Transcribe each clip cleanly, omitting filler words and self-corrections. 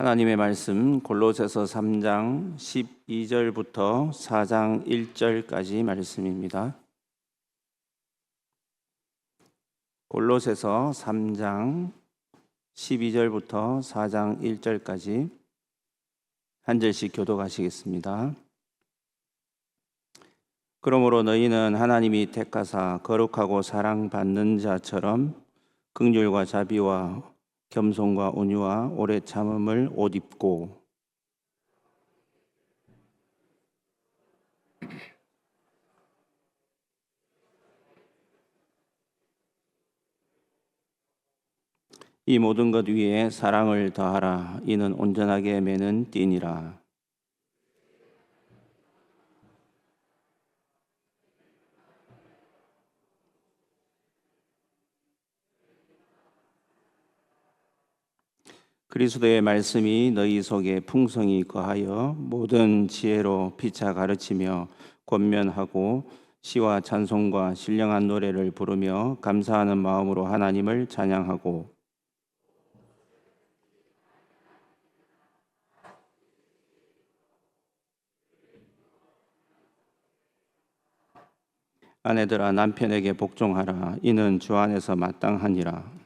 하나님의 말씀 골로새서 3장 12절부터 4장 1절까지 말씀입니다. 골로새서 3장 12절부터 4장 1절까지 한 절씩 교독하시겠습니다. 그러므로 너희는 하나님이 택하사 거룩하고 사랑받는 자처럼 긍휼과 자비와 겸손과 온유와 오래 참음을 옷 입고 이 모든 것 위에 사랑을 더하라. 이는 온전하게 매는 띠니라. 그리스도의 말씀이 너희 속에 풍성히 거하여 모든 지혜로 피차 가르치며 권면하고 시와 찬송과 신령한 노래를 부르며 감사하는 마음으로 하나님을 찬양하고 아내들아 남편에게 복종하라. 이는 주 안에서 마땅하니라.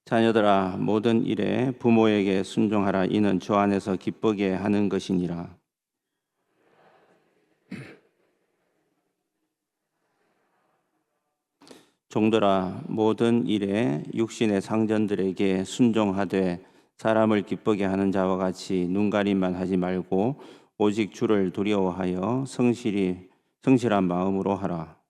자녀들아 모든 일에 부모에게 순종하라. 이는 주 안에서 기쁘게 하는 것이니라. 종들아 모든 일에 육신의 상전들에게 순종하되 사람을 기쁘게 하는 자와 같이 눈가림만 하지 말고 오직 주를 두려워하여 성실한 마음으로 하라.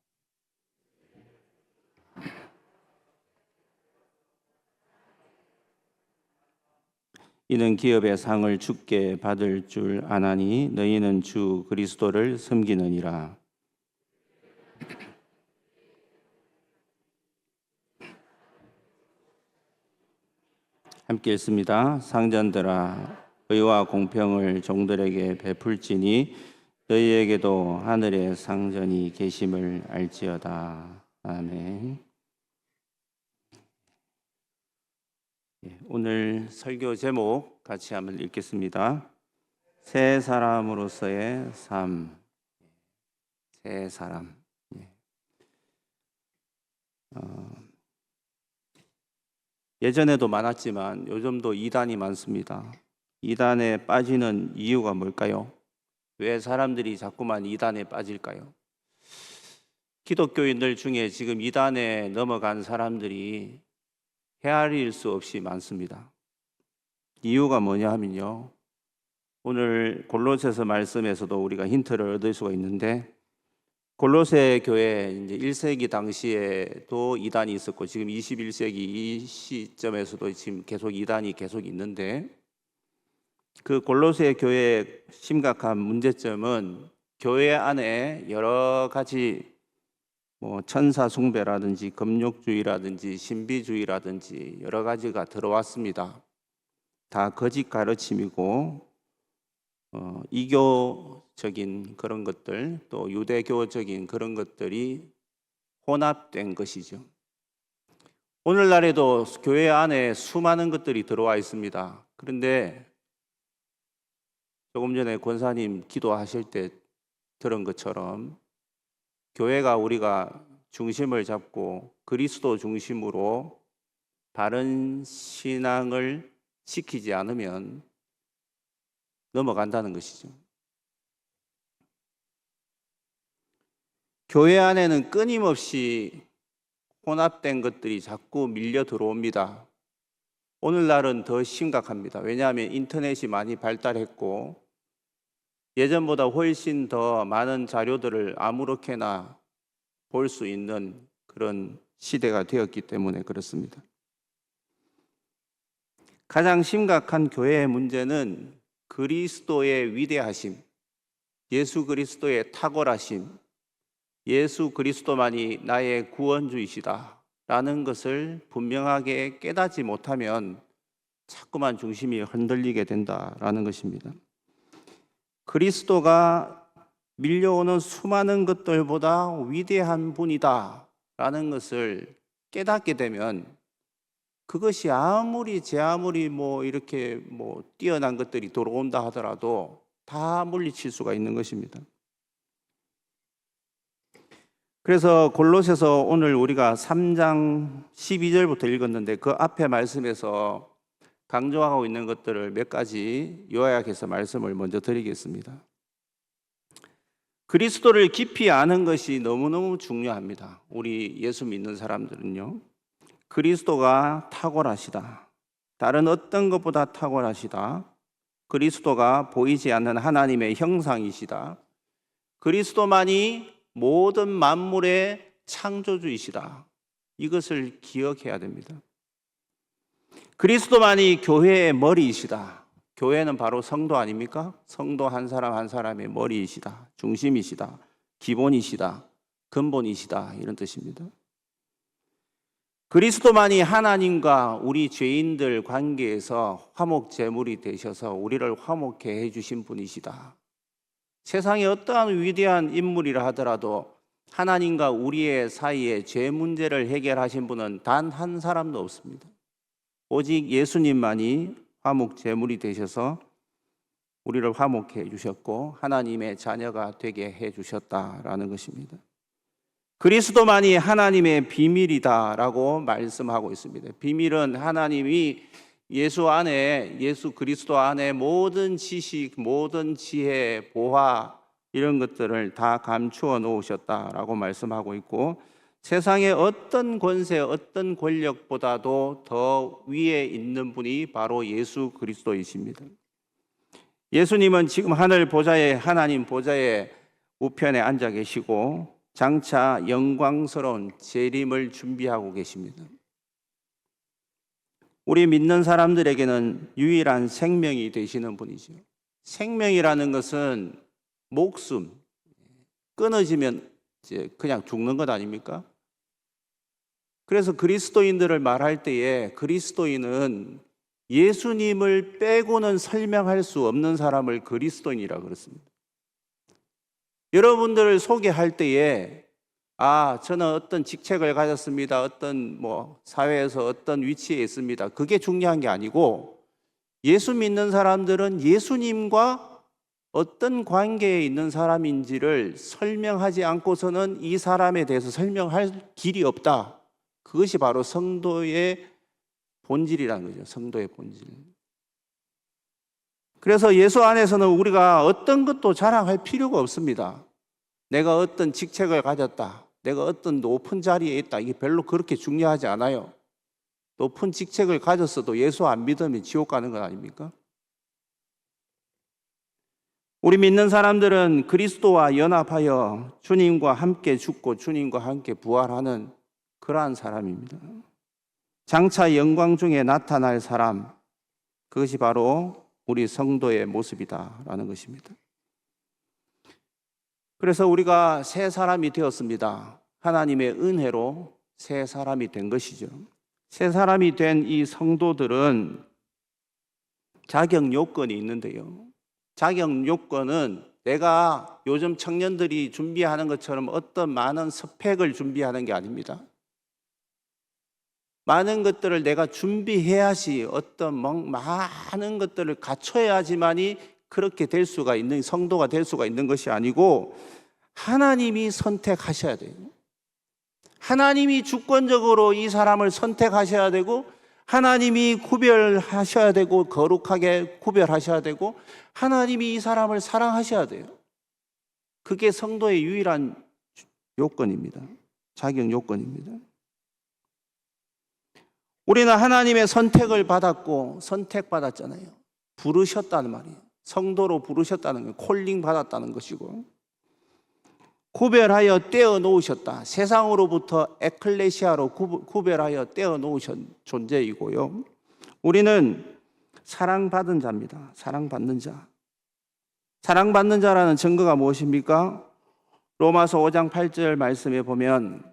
이는 기업의 상을 주께 받을 줄 아나니 너희는 주 그리스도를 섬기느니라. 함께 읽습니다. 상전들아 의와 공평을 종들에게 베풀지니 너희에게도 하늘의 상전이 계심을 알지어다. 아멘. 오늘 설교 제목 같이 한번 읽겠습니다. 새 사람으로서의 삶. 새 사람. 예전에도 많았지만 요즘도 이단이 많습니다. 이단에 빠지는 이유가 뭘까요? 왜 사람들이 자꾸만 이단에 빠질까요? 기독교인들 중에 지금 이단에 넘어간 사람들이 헤아릴 수 없이 많습니다. 이유가 뭐냐 하면요, 오늘 골로새서 말씀에서도 우리가 힌트를 얻을 수가 있는데, 골로새 교회 이제 1세기 당시에도 이단이 있었고 지금 21세기 이 시점에서도 지금 계속 이단이 계속 있는데, 그 골로새 교회의 심각한 문제점은 교회 안에 여러 가지 천사 숭배라든지 금욕주의라든지 신비주의라든지 여러 가지가 들어왔습니다. 다 거짓 가르침이고 이교적인 그런 것들, 또 유대교적인 그런 것들이 혼합된 것이죠. 오늘날에도 교회 안에 수많은 것들이 들어와 있습니다. 그런데 조금 전에 권사님 기도하실 때 들은 것처럼 교회가 우리가 중심을 잡고 그리스도 중심으로 바른 신앙을 지키지 않으면 넘어간다는 것이죠. 교회 안에는 끊임없이 혼합된 것들이 자꾸 밀려 들어옵니다. 오늘날은 더 심각합니다. 왜냐하면 인터넷이 많이 발달했고 예전보다 훨씬 더 많은 자료들을 아무렇게나 볼 수 있는 그런 시대가 되었기 때문에 그렇습니다. 가장 심각한 교회의 문제는 그리스도의 위대하심, 예수 그리스도의 탁월하심, 예수 그리스도만이 나의 구원주이시다 라는 것을 분명하게 깨닫지 못하면 자꾸만 중심이 흔들리게 된다라는 것입니다. 그리스도가 밀려오는 수많은 것들보다 위대한 분이다 라는 것을 깨닫게 되면 그것이 제 아무리 이렇게 뛰어난 것들이 들어온다 하더라도 다 물리칠 수가 있는 것입니다. 그래서 골로새서 오늘 우리가 3장 12절부터 읽었는데 그 앞에 말씀에서 강조하고 있는 것들을 몇 가지 요약해서 말씀을 먼저 드리겠습니다. 그리스도를 깊이 아는 것이 너무너무 중요합니다. 우리 예수 믿는 사람들은요. 그리스도가 탁월하시다. 다른 어떤 것보다 탁월하시다. 그리스도가 보이지 않는 하나님의 형상이시다. 그리스도만이 모든 만물의 창조주이시다. 이것을 기억해야 됩니다. 그리스도만이 교회의 머리이시다. 교회는 바로 성도 아닙니까? 성도 한 사람 한 사람의 머리이시다. 중심이시다. 기본이시다. 근본이시다. 이런 뜻입니다. 그리스도만이 하나님과 우리 죄인들 관계에서 화목제물이 되셔서 우리를 화목케 해주신 분이시다. 세상에 어떠한 위대한 인물이라 하더라도 하나님과 우리의 사이에 죄 문제를 해결하신 분은 단 한 사람도 없습니다. 오직 예수님만이 화목제물이 되셔서 우리를 화목케 해주셨고 하나님의 자녀가 되게 해주셨다라는 것입니다. 그리스도만이 하나님의 비밀이다라고 말씀하고 있습니다. 비밀은 하나님이 예수 그리스도 안에 모든 지식, 모든 지혜, 보화 이런 것들을 다 감추어 놓으셨다라고 말씀하고 있고 세상의 어떤 권세, 어떤 권력보다도 더 위에 있는 분이 바로 예수 그리스도이십니다. 예수님은 지금 하늘 보좌에 하나님 보좌에 우편에 앉아 계시고 장차 영광스러운 재림을 준비하고 계십니다. 우리 믿는 사람들에게는 유일한 생명이 되시는 분이죠. 생명이라는 것은 목숨, 끊어지면 이제 그냥 죽는 것 아닙니까? 그래서 그리스도인들을 말할 때에 그리스도인은 예수님을 빼고는 설명할 수 없는 사람을 그리스도인이라고 그랬습니다. 여러분들을 소개할 때에 저는 어떤 직책을 가졌습니다. 어떤 사회에서 어떤 위치에 있습니다. 그게 중요한 게 아니고 예수 믿는 사람들은 예수님과 어떤 관계에 있는 사람인지를 설명하지 않고서는 이 사람에 대해서 설명할 길이 없다. 그것이 바로 성도의 본질이라는 거죠. 성도의 본질. 그래서 예수 안에서는 우리가 어떤 것도 자랑할 필요가 없습니다. 내가 어떤 직책을 가졌다. 내가 어떤 높은 자리에 있다. 이게 별로 그렇게 중요하지 않아요. 높은 직책을 가졌어도 예수 안 믿으면 지옥 가는 것 아닙니까? 우리 믿는 사람들은 그리스도와 연합하여 주님과 함께 죽고 주님과 함께 부활하는 그러한 사람입니다. 장차 영광 중에 나타날 사람, 그것이 바로 우리 성도의 모습이다라는 것입니다. 그래서 우리가 새 사람이 되었습니다. 하나님의 은혜로 새 사람이 된 것이죠. 새 사람이 된 이 성도들은 자격 요건이 있는데요. 자격 요건은 내가 요즘 청년들이 준비하는 것처럼 어떤 많은 스펙을 준비하는 게 아닙니다. 많은 것들을 내가 준비해야지 어떤 많은 것들을 갖춰야지만이 그렇게 될 수가 있는 성도가 될 수가 있는 것이 아니고 하나님이 선택하셔야 돼요. 하나님이 주권적으로 이 사람을 선택하셔야 되고 하나님이 구별하셔야 되고 거룩하게 구별하셔야 되고 하나님이 이 사람을 사랑하셔야 돼요. 그게 성도의 유일한 요건입니다. 자격 요건입니다. 우리는 하나님의 선택을 받았고 선택받았잖아요. 부르셨다는 말이에요. 성도로 부르셨다는 거예요. 콜링 받았다는 것이고 구별하여 떼어 놓으셨다. 세상으로부터 에클레시아로 구별하여 떼어 놓으신 존재이고요. 우리는 사랑받은 자입니다. 사랑받는 자. 사랑받는 자라는 증거가 무엇입니까? 로마서 5장 8절 말씀에 보면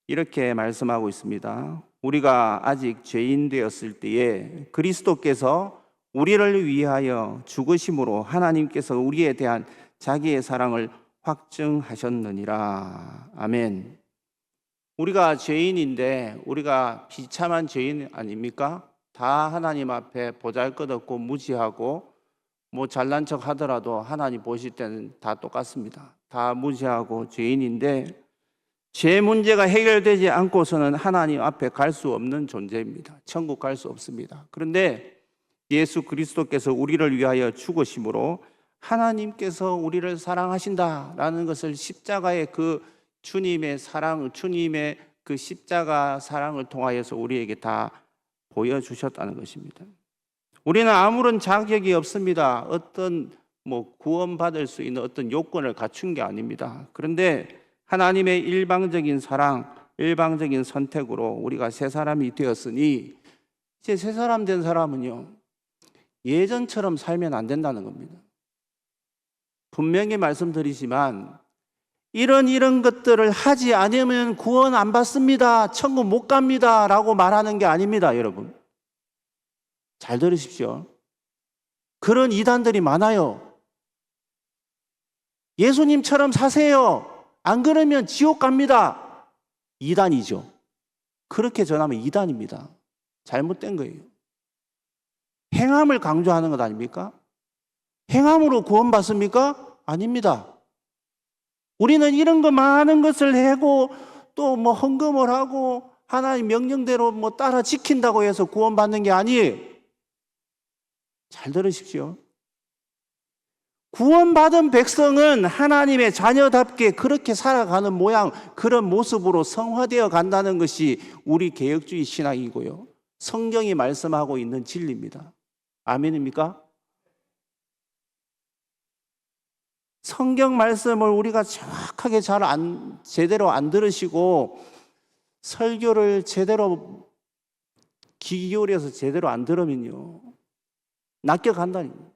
이렇게 말씀하고 있습니다. 우리가 아직 죄인 되었을 때에 그리스도께서 우리를 위하여 죽으심으로 하나님께서 우리에 대한 자기의 사랑을 확증하셨느니라. 아멘. 우리가 죄인인데 우리가 비참한 죄인 아닙니까? 다 하나님 앞에 보잘것없고 무지하고 뭐 잘난 척 하더라도 하나님 보실 때는 다 똑같습니다. 다 무지하고 죄인인데 죄 문제가 해결되지 않고서는 하나님 앞에 갈 수 없는 존재입니다. 천국 갈 수 없습니다. 그런데 예수 그리스도께서 우리를 위하여 죽으심으로 하나님께서 우리를 사랑하신다라는 것을 십자가의 그 주님의 사랑, 주님의 그 십자가 사랑을 통하여서 우리에게 다 보여주셨다는 것입니다. 우리는 아무런 자격이 없습니다. 어떤 구원받을 수 있는 어떤 요건을 갖춘 게 아닙니다. 그런데 하나님의 일방적인 사랑, 일방적인 선택으로 우리가 새 사람이 되었으니 이제 새 사람 된 사람은요, 예전처럼 살면 안 된다는 겁니다. 분명히 말씀드리지만 이런 것들을 하지 않으면 구원 안 받습니다. 천국 못 갑니다. 라고 말하는 게 아닙니다, 여러분. 잘 들으십시오. 그런 이단들이 많아요. 예수님처럼 사세요. 안 그러면 지옥 갑니다. 이단이죠. 그렇게 전하면 이단입니다. 잘못된 거예요. 행함을 강조하는 것 아닙니까? 행함으로 구원받습니까? 아닙니다. 우리는 이런 거 많은 것을 하고 또 헌금을 하고 하나님 명령대로 따라 지킨다고 해서 구원받는 게 아니에요. 잘 들으십시오. 구원받은 백성은 하나님의 자녀답게 그렇게 살아가는 모양, 그런 모습으로 성화되어 간다는 것이 우리 개혁주의 신앙이고요, 성경이 말씀하고 있는 진리입니다. 아멘입니까? 성경 말씀을 우리가 정확하게 제대로 안 들으시고 설교를 제대로 귀 기울여서 제대로 안 들으면요, 낚여간다니까요.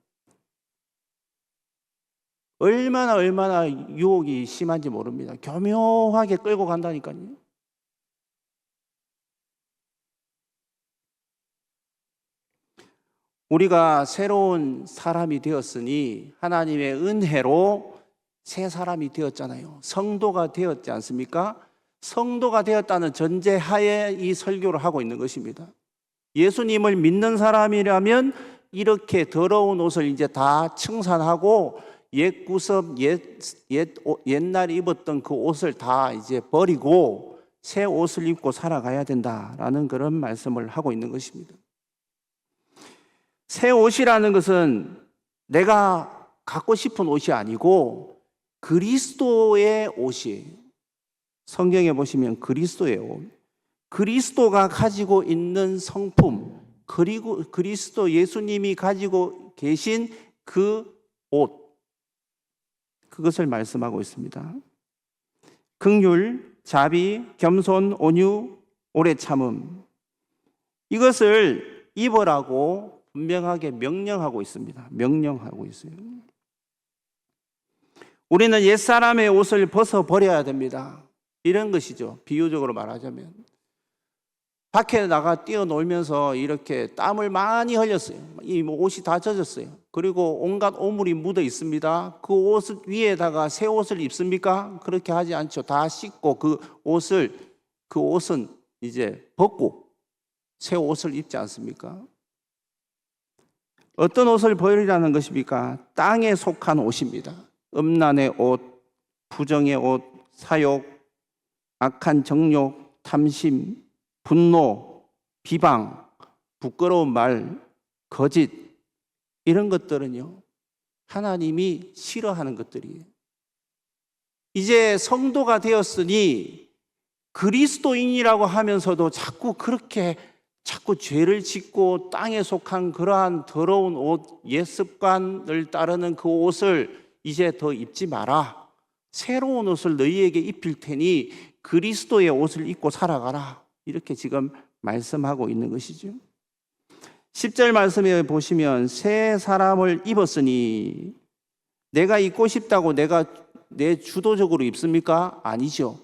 얼마나 유혹이 심한지 모릅니다. 교묘하게 끌고 간다니까요. 우리가 새로운 사람이 되었으니 하나님의 은혜로 새 사람이 되었잖아요. 성도가 되었지 않습니까? 성도가 되었다는 전제하에 이 설교를 하고 있는 것입니다. 예수님을 믿는 사람이라면 이렇게 더러운 옷을 이제 다 청산하고 옛 구섭, 옛날에 입었던 그 옷을 다 이제 버리고 새 옷을 입고 살아가야 된다라는 그런 말씀을 하고 있는 것입니다. 새 옷이라는 것은 내가 갖고 싶은 옷이 아니고 그리스도의 옷이에요. 성경에 보시면 그리스도의 옷, 그리스도가 가지고 있는 성품, 그리고 그리스도 예수님이 가지고 계신 그 옷, 그것을 말씀하고 있습니다. 긍휼, 자비, 겸손, 온유, 오래 참음, 이것을 입으라고 분명하게 명령하고 있습니다. 명령하고 있어요. 우리는 옛사람의 옷을 벗어버려야 됩니다. 이런 것이죠. 비유적으로 말하자면 밖에 나가 뛰어놀면서 이렇게 땀을 많이 흘렸어요. 이 옷이 다 젖었어요. 그리고 온갖 오물이 묻어 있습니다. 그 옷 위에다가 새 옷을 입습니까? 그렇게 하지 않죠. 다 씻고 그 옷은 이제 벗고 새 옷을 입지 않습니까? 어떤 옷을 버리라는 것입니까? 땅에 속한 옷입니다. 음란의 옷, 부정의 옷, 사욕, 악한 정욕, 탐심, 분노, 비방, 부끄러운 말, 거짓, 이런 것들은요, 하나님이 싫어하는 것들이에요. 이제 성도가 되었으니 그리스도인이라고 하면서도 자꾸 죄를 짓고 땅에 속한 그러한 더러운 옷, 옛 습관을 따르는 그 옷을 이제 더 입지 마라. 새로운 옷을 너희에게 입힐 테니 그리스도의 옷을 입고 살아가라. 이렇게 지금 말씀하고 있는 것이죠. 10절 말씀에 보시면 새 사람을 입었으니, 내가 입고 싶다고 내가 내 주도적으로 입습니까? 아니죠.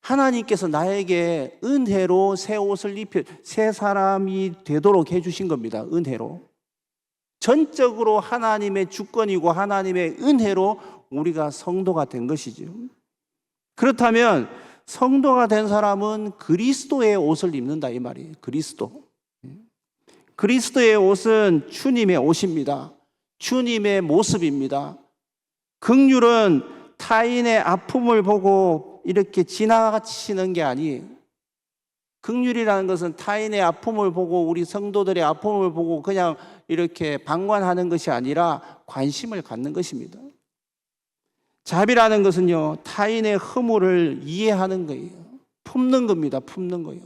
하나님께서 나에게 은혜로 새 옷을 입혀 새 사람이 되도록 해주신 겁니다. 은혜로. 전적으로 하나님의 주권이고 하나님의 은혜로 우리가 성도가 된 것이죠. 그렇다면 성도가 된 사람은 그리스도의 옷을 입는다 이 말이에요. 그리스도의 옷은 주님의 옷입니다. 주님의 모습입니다. 긍휼은 타인의 아픔을 보고 이렇게 지나치는 게 아니에요. 긍휼이라는 것은 타인의 아픔을 보고 우리 성도들의 아픔을 보고 그냥 이렇게 방관하는 것이 아니라 관심을 갖는 것입니다. 자비라는 것은요, 타인의 허물을 이해하는 거예요. 품는 겁니다. 품는 거예요.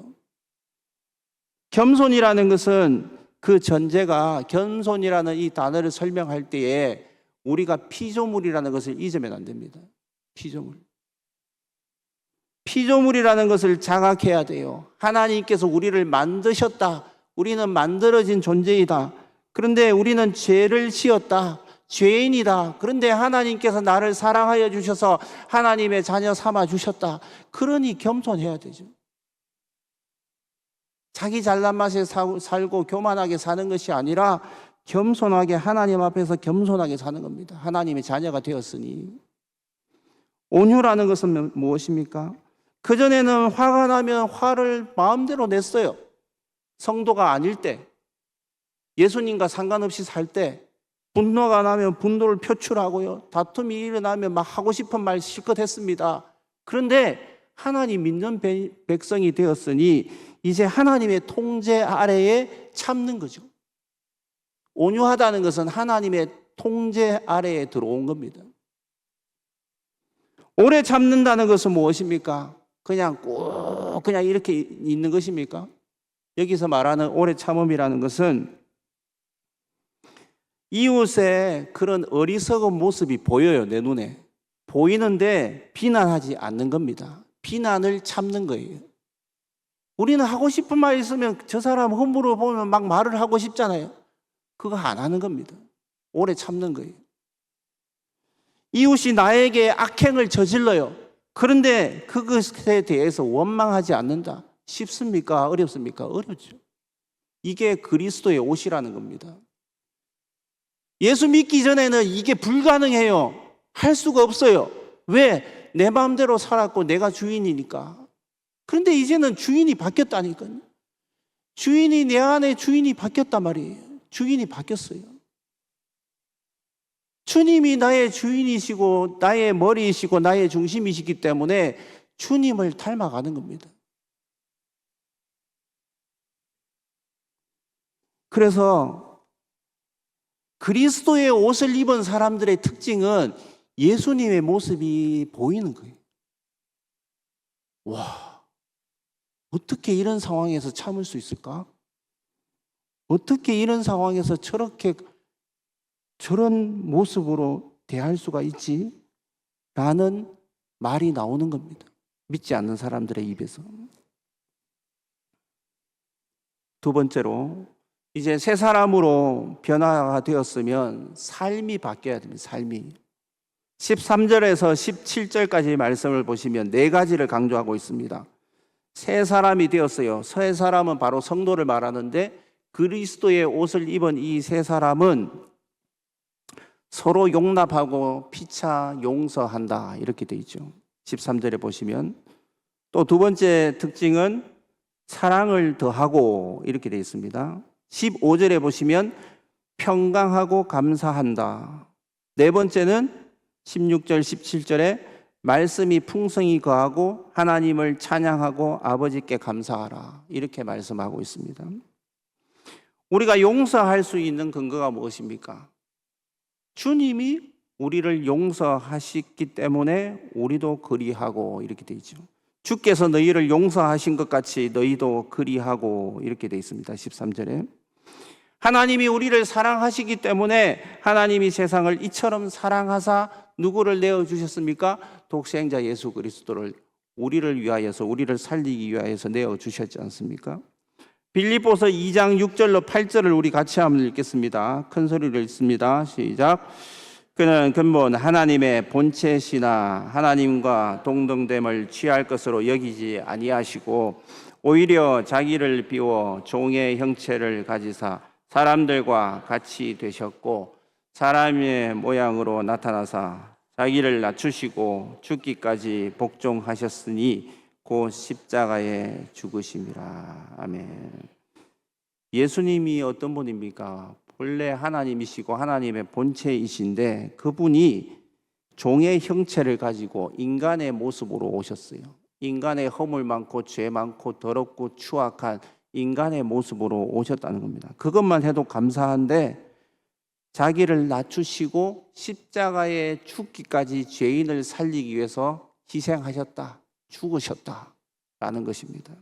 겸손이라는 것은 그 전제가, 겸손이라는 이 단어를 설명할 때에 우리가 피조물이라는 것을 잊으면 안 됩니다. 피조물이라는 것을 자각해야 돼요. 하나님께서 우리를 만드셨다. 우리는 만들어진 존재이다. 그런데 우리는 죄를 지었다. 죄인이다. 그런데 하나님께서 나를 사랑하여 주셔서 하나님의 자녀 삼아 주셨다. 그러니 겸손해야 되죠. 자기 잘난 맛에 살고 교만하게 사는 것이 아니라 겸손하게 하나님 앞에서 겸손하게 사는 겁니다. 하나님의 자녀가 되었으니. 온유라는 것은 무엇입니까? 그전에는 화가 나면 화를 마음대로 냈어요. 성도가 아닐 때, 예수님과 상관없이 살 때 분노가 나면 분노를 표출하고요. 다툼이 일어나면 막 하고 싶은 말 실컷 했습니다. 그런데 하나님 믿는 백성이 되었으니 이제 하나님의 통제 아래에 참는 거죠. 온유하다는 것은 하나님의 통제 아래에 들어온 겁니다. 오래 참는다는 것은 무엇입니까? 그냥 이렇게 있는 것입니까? 여기서 말하는 오래 참음이라는 것은 이웃의 그런 어리석은 모습이 보여요. 내 눈에 보이는데 비난하지 않는 겁니다. 비난을 참는 거예요. 우리는 하고 싶은 말 있으면 저 사람 흠으로 보면 막 말을 하고 싶잖아요. 그거 안 하는 겁니다. 오래 참는 거예요. 이웃이 나에게 악행을 저질러요. 그런데 그것에 대해서 원망하지 않는다. 쉽습니까? 어렵습니까? 어렵죠. 이게 그리스도의 옷이라는 겁니다. 예수 믿기 전에는 이게 불가능해요. 할 수가 없어요. 왜? 내 마음대로 살았고 내가 주인이니까. 그런데 이제는 주인이 바뀌었다니까요. 주인이 내 안에 주인이 바뀌었단 말이에요. 주인이 바뀌었어요. 주님이 나의 주인이시고 나의 머리이시고 나의 중심이시기 때문에 주님을 닮아가는 겁니다. 그래서 그리스도의 옷을 입은 사람들의 특징은 예수님의 모습이 보이는 거예요. 와, 어떻게 이런 상황에서 참을 수 있을까? 어떻게 이런 상황에서 저런 모습으로 대할 수가 있지? 라는 말이 나오는 겁니다. 믿지 않는 사람들의 입에서. 두 번째로, 이제 새 사람으로 변화가 되었으면 삶이 바뀌어야 됩니다. 삶이. 13절에서 17절까지 말씀을 보시면 네 가지를 강조하고 있습니다. 새 사람이 되었어요. 새 사람은 바로 성도를 말하는데 그리스도의 옷을 입은 이 새 사람은 서로 용납하고 피차 용서한다. 이렇게 돼 있죠. 13절에 보시면. 또 두 번째 특징은 사랑을 더하고 이렇게 돼 있습니다. 15절에 보시면 평강하고 감사한다. 네 번째는 16절, 17절에 말씀이 풍성히 거하고 하나님을 찬양하고 아버지께 감사하라. 이렇게 말씀하고 있습니다. 우리가 용서할 수 있는 근거가 무엇입니까? 주님이 우리를 용서하셨기 때문에 우리도 그리하고 이렇게 돼 있죠. 주께서 너희를 용서하신 것 같이 너희도 그리하고 이렇게 돼 있습니다. 13절에. 하나님이 우리를 사랑하시기 때문에 하나님이 세상을 이처럼 사랑하사 누구를 내어주셨습니까? 독생자 예수 그리스도를 우리를 위하여서, 우리를 살리기 위하여서 내어주셨지 않습니까? 빌립보서 2장 6절로 8절을 우리 같이 한번 읽겠습니다. 큰 소리로 읽습니다. 시작. 그는 근본 하나님의 본체시나 하나님과 동등됨을 취할 것으로 여기지 아니하시고 오히려 자기를 비워 종의 형체를 가지사 사람들과 같이 되셨고 사람의 모양으로 나타나사 자기를 낮추시고 죽기까지 복종하셨으니 곧 십자가에 죽으심이라. 아멘. 예수님이 어떤 분입니까? 본래 하나님이시고 하나님의 본체이신데 그분이 종의 형체를 가지고 인간의 모습으로 오셨어요. 인간의 허물 많고 죄 많고 더럽고 추악한 인간의 모습으로 오셨다는 겁니다. 그것만 해도 감사한데 자기를 낮추시고 십자가에 죽기까지 죄인을 살리기 위해서 희생하셨다, 죽으셨다라는 것입니다.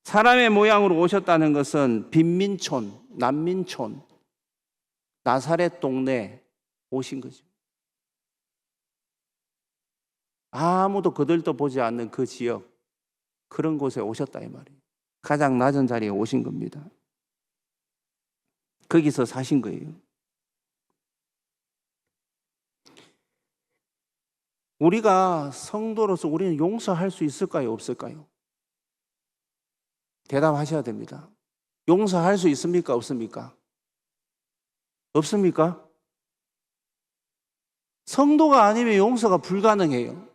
사람의 모양으로 오셨다는 것은 빈민촌, 난민촌, 나사렛 동네 오신 거죠. 아무도 그들도 보지 않는 그 지역, 그런 곳에 오셨다 이 말이에요. 가장 낮은 자리에 오신 겁니다. 거기서 사신 거예요. 우리가 성도로서 우리는 용서할 수 있을까요? 없을까요? 대답하셔야 됩니다. 용서할 수 있습니까? 없습니까? 없습니까? 성도가 아니면 용서가 불가능해요.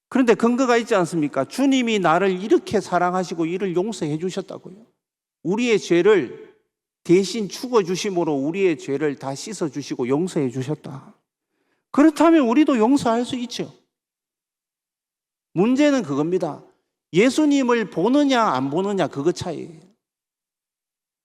그런데 근거가 있지 않습니까? 주님이 나를 이렇게 사랑하시고 이를 용서해 주셨다고요. 우리의 죄를 대신 죽어주심으로 우리의 죄를 다 씻어주시고 용서해 주셨다. 그렇다면 우리도 용서할 수 있죠. 문제는 그겁니다. 예수님을 보느냐 안 보느냐 그거 차이예요.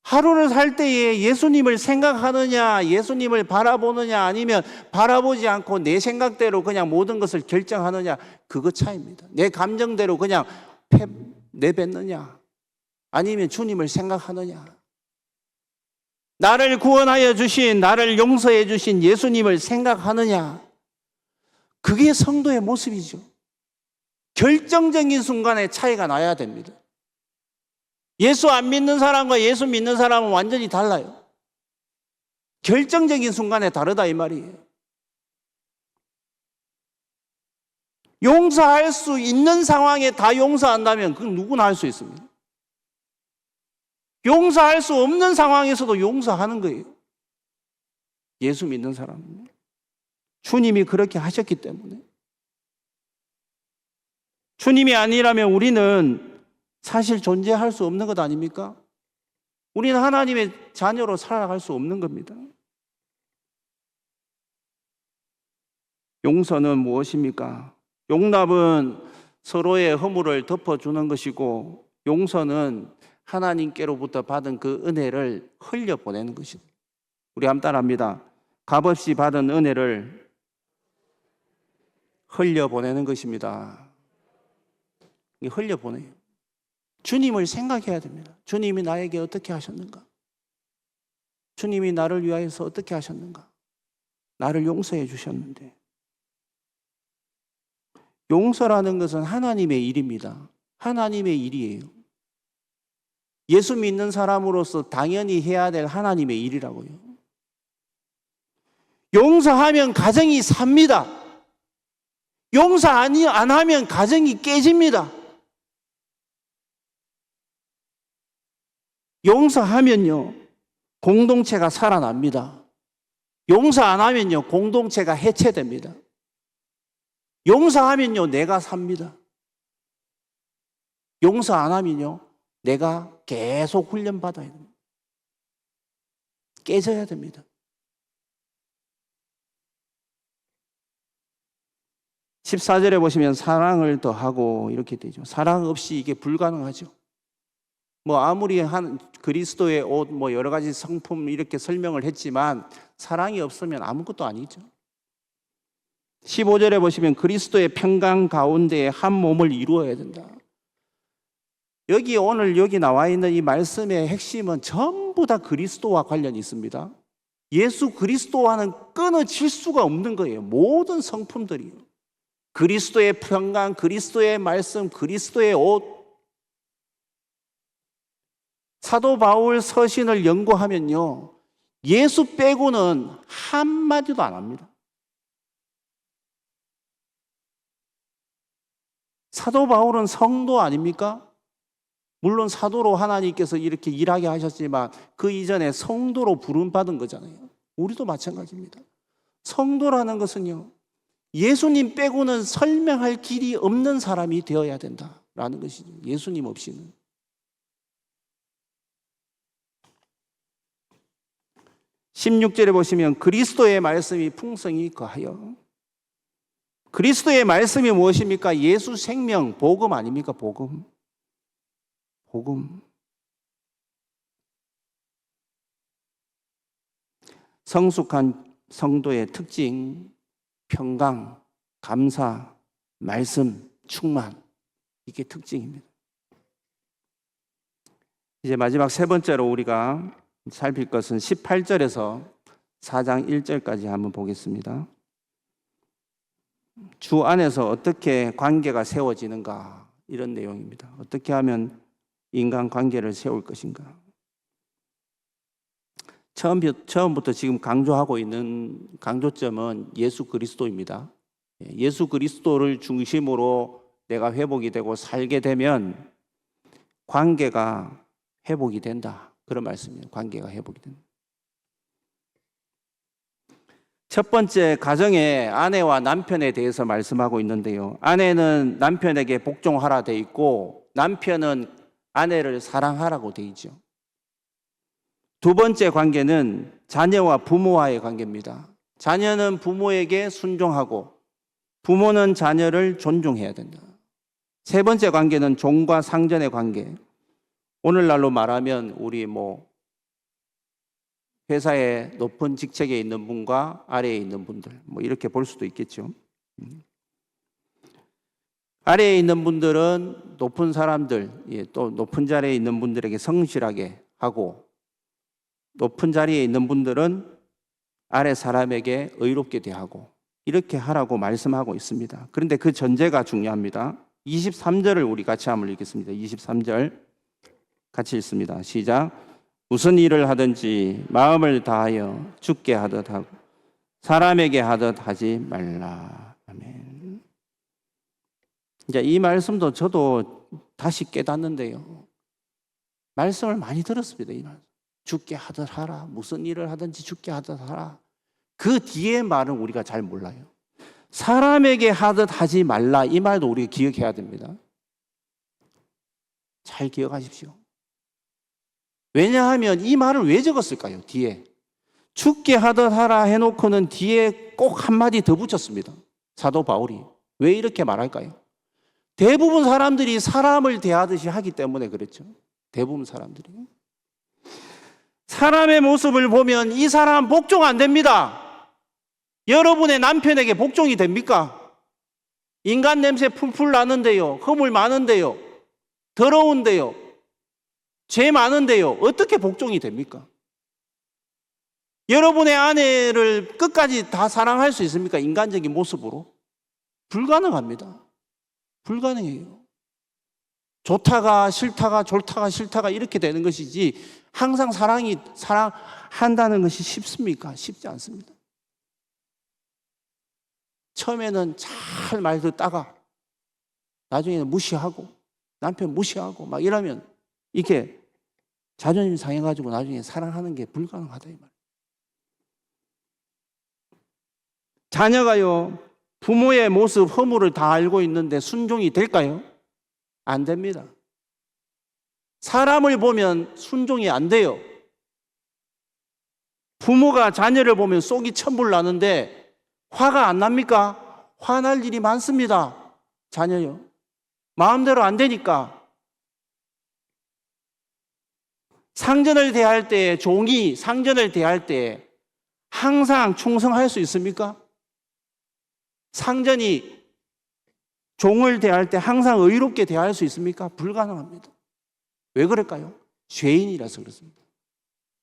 하루를 살 때에 예수님을 생각하느냐 예수님을 바라보느냐 아니면 바라보지 않고 내 생각대로 그냥 모든 것을 결정하느냐 그거 차이입니다. 내 감정대로 그냥 내뱉느냐 아니면 주님을 생각하느냐. 나를 구원하여 주신 나를 용서해 주신 예수님을 생각하느냐. 그게 성도의 모습이죠. 결정적인 순간에 차이가 나야 됩니다. 예수 안 믿는 사람과 예수 믿는 사람은 완전히 달라요. 결정적인 순간에 다르다 이 말이에요. 용서할 수 있는 상황에 다 용서한다면 그건 누구나 할 수 있습니다. 용서할 수 없는 상황에서도 용서하는 거예요. 예수 믿는 사람은. 주님이 그렇게 하셨기 때문에. 주님이 아니라면 우리는 사실 존재할 수 없는 것 아닙니까? 우리는 하나님의 자녀로 살아갈 수 없는 겁니다. 용서는 무엇입니까? 용납은 서로의 허물을 덮어주는 것이고 용서는 하나님께로부터 받은 그 은혜를 흘려보내는 것입니다. 우리 한번 따라합니다. 값없이 받은 은혜를 흘려보내는 것입니다. 흘려보내요. 주님을 생각해야 됩니다. 주님이 나에게 어떻게 하셨는가? 주님이 나를 위하여서 어떻게 하셨는가? 나를 용서해 주셨는데. 용서라는 것은 하나님의 일입니다. 하나님의 일이에요. 예수 믿는 사람으로서 당연히 해야 될 하나님의 일이라고요. 용서하면 가정이 삽니다. 용서 안 하면 가정이 깨집니다. 용서하면요, 공동체가 살아납니다. 용서 안 하면요, 공동체가 해체됩니다. 용서하면요, 내가 삽니다. 용서 안 하면요, 내가 계속 훈련받아야 됩니다. 깨져야 됩니다. 14절에 보시면 사랑을 더하고 이렇게 되죠. 사랑 없이 이게 불가능하죠. 아무리 한 그리스도의 옷, 여러 가지 성품 이렇게 설명을 했지만 사랑이 없으면 아무것도 아니죠. 15절에 보시면 그리스도의 평강 가운데에 한 몸을 이루어야 된다. 오늘 여기 나와 있는 이 말씀의 핵심은 전부 다 그리스도와 관련이 있습니다. 예수 그리스도와는 끊어질 수가 없는 거예요. 모든 성품들이요. 그리스도의 평강, 그리스도의 말씀, 그리스도의 옷. 사도 바울 서신을 연구하면요, 예수 빼고는 한마디도 안 합니다. 사도 바울은 성도 아닙니까? 물론 사도로 하나님께서 이렇게 일하게 하셨지만 그 이전에 성도로 부름받은 거잖아요. 우리도 마찬가지입니다. 성도라는 것은요, 예수님 빼고는 설명할 길이 없는 사람이 되어야 된다라는 것이죠. 예수님 없이는. (16절에) 보시면 그리스도의 말씀이 풍성히 거하여. 그리스도의 말씀이 무엇입니까? 예수 생명, 복음 아닙니까? 복음. 성숙한 성도의 특징, 평강, 감사, 말씀, 충만, 이게 특징입니다. 이제 마지막 세 번째로 우리가 살필 것은 18절에서 4장 1절까지 한번 보겠습니다. 주 안에서 어떻게 관계가 세워지는가, 이런 내용입니다. 어떻게 하면 인간 관계를 세울 것인가. 처음부터 지금 강조하고 있는 강조점은 예수 그리스도입니다. 예수 그리스도를 중심으로 내가 회복이 되고 살게 되면 관계가 회복이 된다, 그런 말씀이에요. 관계가 회복이 된다. 첫 번째, 가정의 아내와 남편에 대해서 말씀하고 있는데요. 아내는 남편에게 복종하라 돼 있고 남편은 아내를 사랑하라고 돼 있죠. 두 번째 관계는 자녀와 부모와의 관계입니다. 자녀는 부모에게 순종하고 부모는 자녀를 존중해야 된다. 세 번째 관계는 종과 상전의 관계. 오늘날로 말하면 우리 회사에 높은 직책에 있는 분과 아래에 있는 분들, 이렇게 볼 수도 있겠죠. 아래에 있는 분들은 높은 사람들, 또 높은 자리에 있는 분들에게 성실하게 하고, 높은 자리에 있는 분들은 아래 사람에게 의롭게 대하고, 이렇게 하라고 말씀하고 있습니다. 그런데 그 전제가 중요합니다. 23절을 우리 같이 한번 읽겠습니다. 23절 같이 읽습니다. 시작. 무슨 일을 하든지 마음을 다하여 주께 하듯 하고 사람에게 하듯 하지 말라. 아멘. 이제 이 말씀도 저도 다시 깨닫는데요. 말씀을 많이 들었습니다. 이 말씀. 주께 하듯 하라. 무슨 일을 하든지 주께 하듯 하라. 그 뒤에 말은 우리가 잘 몰라요. 사람에게 하듯 하지 말라. 이 말도 우리가 기억해야 됩니다. 잘 기억하십시오. 왜냐하면 이 말을 왜 적었을까요? 뒤에 주께 하듯 하라 해놓고는 뒤에 꼭 한마디 더 붙였습니다. 사도 바울이. 왜 이렇게 말할까요? 대부분 사람들이 사람을 대하듯이 하기 때문에 그렇죠. 대부분 사람들이. 사람의 모습을 보면 이 사람 복종 안 됩니다. 여러분의 남편에게 복종이 됩니까? 인간 냄새 풀풀 나는데요. 허물 많은데요. 더러운데요. 죄 많은데요. 어떻게 복종이 됩니까? 여러분의 아내를 끝까지 다 사랑할 수 있습니까? 인간적인 모습으로? 불가능합니다. 불가능해요. 좋다가 싫다가 좋다가 싫다가 이렇게 되는 것이지 항상 사랑한다는 것이 쉽습니까? 쉽지 않습니다. 처음에는 잘 말 듣다가 나중에는 무시하고 남편 무시하고 막 이러면 이렇게 자존심 상해가지고 나중에 사랑하는 게 불가능하다 이 말. 자녀가요 부모의 모습 허물을 다 알고 있는데 순종이 될까요? 안 됩니다. 사람을 보면 순종이 안 돼요. 부모가 자녀를 보면 속이 천불 나는데 화가 안 납니까? 화날 일이 많습니다. 자녀요. 마음대로 안 되니까. 상전을 대할 때, 종이 상전을 대할 때 항상 충성할 수 있습니까? 상전이 종을 대할 때 항상 의롭게 대할 수 있습니까? 불가능합니다. 왜 그럴까요? 죄인이라서 그렇습니다.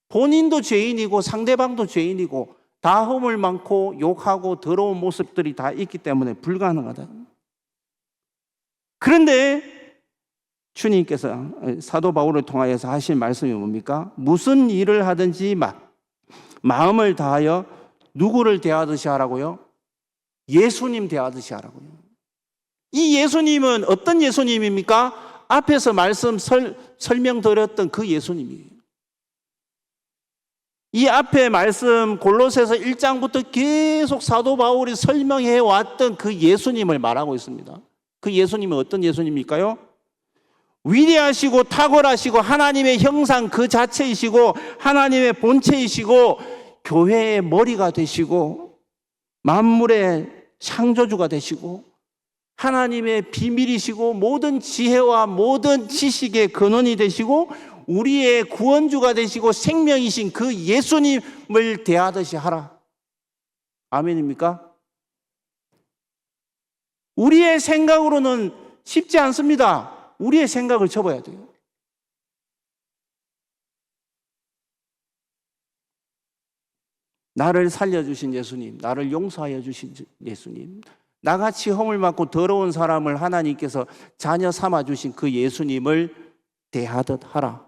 본인도 죄인이고 상대방도 죄인이고 다 허물 많고 욕하고 더러운 모습들이 다 있기 때문에 불가능하다. 그런데 주님께서 사도 바울을 통하여서 하신 말씀이 뭡니까? 무슨 일을 하든지 마음을 다하여 누구를 대하듯이 하라고요? 예수님 대하듯이 하라고요. 이 예수님은 어떤 예수님입니까? 앞에서 말씀 설명드렸던 그 예수님이에요. 이 앞에 말씀 골로새서 1장부터 계속 사도 바울이 설명해 왔던 그 예수님을 말하고 있습니다. 그 예수님은 어떤 예수님일까요? 위대하시고 탁월하시고 하나님의 형상 그 자체이시고 하나님의 본체이시고 교회의 머리가 되시고 만물의 창조주가 되시고 하나님의 비밀이시고 모든 지혜와 모든 지식의 근원이 되시고 우리의 구원주가 되시고 생명이신 그 예수님을 대하듯이 하라. 아멘입니까? 우리의 생각으로는 쉽지 않습니다. 우리의 생각을 접어야 돼요. 나를 살려주신 예수님, 나를 용서하여 주신 예수님, 나같이 허물 맞고 더러운 사람을 하나님께서 자녀 삼아 주신 그 예수님을 대하듯 하라.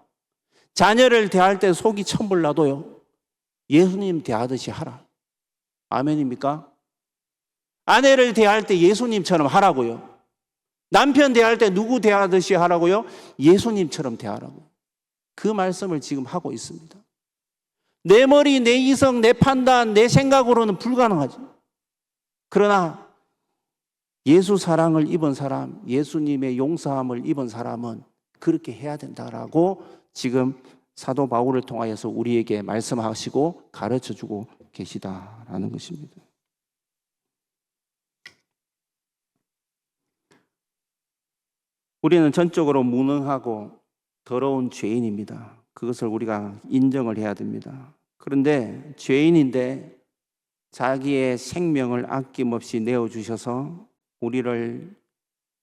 자녀를 대할 때 속이 천불 나도요, 예수님 대하듯이 하라. 아멘입니까? 아내를 대할 때 예수님처럼 하라고요. 남편 대할 때 누구 대하듯이 하라고요? 예수님처럼 대하라고. 그 말씀을 지금 하고 있습니다. 내 머리, 내 이성, 내 판단, 내 생각으로는 불가능하죠. 그러나 예수 사랑을 입은 사람, 예수님의 용서함을 입은 사람은 그렇게 해야 된다라고 지금 사도 바울을 통하여서 우리에게 말씀하시고 가르쳐주고 계시다라는 것입니다. 우리는 전적으로 무능하고 더러운 죄인입니다. 그것을 우리가 인정을 해야 됩니다. 그런데 죄인인데 자기의 생명을 아낌없이 내어주셔서 우리를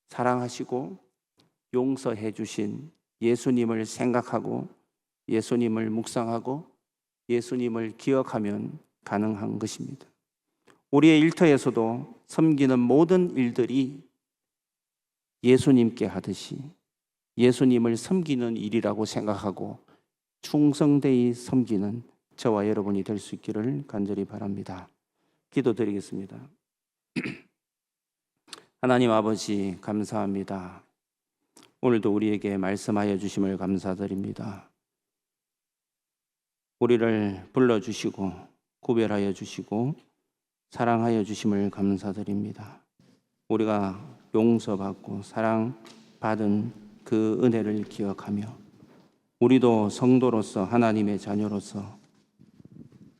사랑하시고 용서해 주신 예수님을 생각하고 예수님을 묵상하고 예수님을 기억하면 가능한 것입니다. 우리의 일터에서도 섬기는 모든 일들이 예수님께 하듯이 예수님을 섬기는 일이라고 생각하고 충성되이 섬기는 저와 여러분이 될 수 있기를 간절히 바랍니다. 기도드리겠습니다. 하나님 아버지 감사합니다. 오늘도 우리에게 말씀하여 주심을 감사드립니다. 우리를 불러주시고 구별하여 주시고 사랑하여 주심을 감사드립니다. 우리가 용서받고 사랑받은 그 은혜를 기억하며 우리도 성도로서 하나님의 자녀로서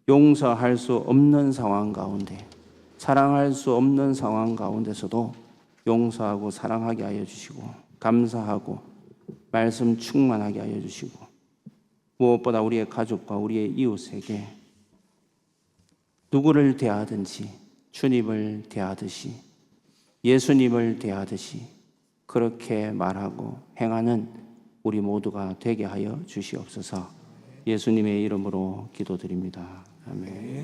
용서할 수 없는 상황 가운데 사랑할 수 없는 상황 가운데서도 용서하고 사랑하게 하여 주시고 감사하고 말씀 충만하게 하여 주시고 무엇보다 우리의 가족과 우리의 이웃에게 누구를 대하든지 주님을 대하듯이 예수님을 대하듯이 그렇게 말하고 행하는 우리 모두가 되게 하여 주시옵소서. 예수님의 이름으로 기도드립니다. 아멘.